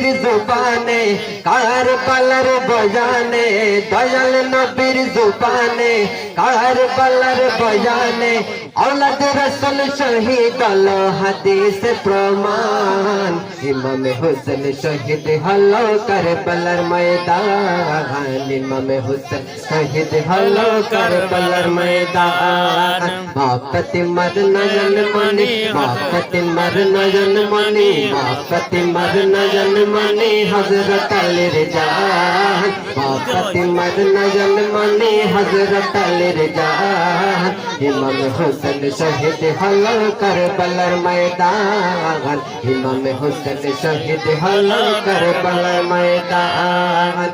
নবীর জুবানে কারবালার বয়ানে দয়াল নবীর জুবানে কারবালার বয়ানে औलाद रसूल शहीद हलो हदीस प्रमाण इमाम हुसैन शहीद हलो करबलार मैदान इमाम हुसैन शहीद हलो करबलार मैदान मापति मरना जनमनी मापति मरना जनमनी मापति मरना जनमनी हजरत अली जान मापति मरना जनमनी हजरत अली जान इमाम हुसैन शहीद हलो करबलार मैदान इमाम हुसैन शहीद हलो करबलार मैदान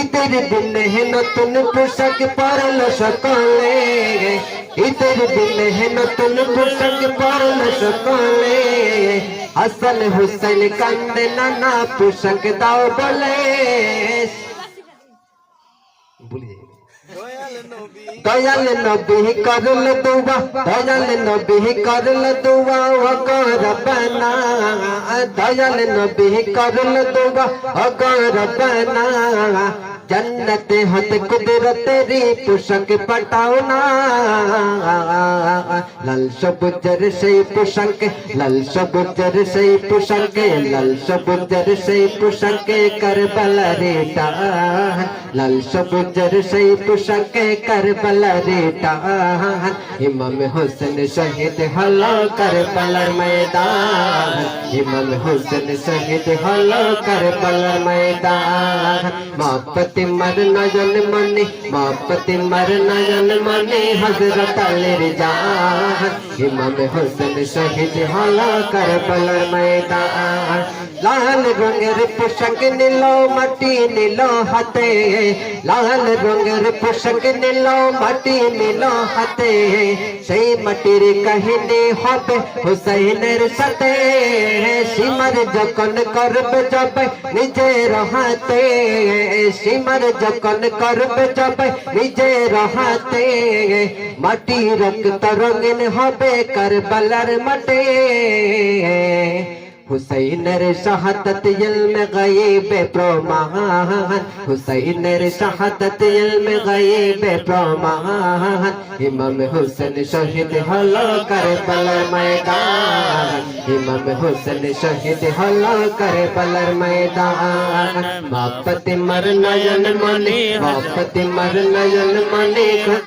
ঈদের দিনে নতুন পোশাক পরলো সকলে ঈদের দিনে নতুন পোশাক পরলো সকলে হাসান হুসাইন কান্দে নানা পোশাক দাও বলে দয়াল নবী করল দুয়া দয়াল নবী করল দুয়া ও রব্বানা দয়াল নবী করল দুয়া ও রব্বানা जन्नत हद कुदरत तेरी पोशाक पटाओ ना लाल सबुजर से पोशाक लाल सबुजर से पोशाक लाल सबुजर से पोशाक करबला रे टान लाल सबुजर से पोशाक करबला रे टान इमाम हुसैन शहीद हलो करबलार मैदान इमाम हुसैन शहीद हलो करबलार मैदान मापति मरना जनमनी मापति मरना जनमनी हजरत अली जान इमाम हुसैन शहीद हलो करबलार मैदान लाल रंगेर पोशाक नीलो माटी नीलो हाथे लाल रंगेर पोशाक नीलो माटी नीलो हाथे সেই মাটির কাহিনী হবে হুসাইনের সাথে সীমার যখন করবে যাবে নিজের হাতে সীমার যখন করবে যাবে নিজের হাতে মাটি রক্ত রঙিন হবে কারবালার মাঠে हुसैनर शहादत इल्म गयब प्रमाण हुसैनर शहादत इल्म गयब प्रमाण इमाम हुसैन शहीद हलो करबलार मैदान इमाम हुसैन शहीद हलो करबलार मैदान मापति मरना जनमनी मापति मरना जनमनी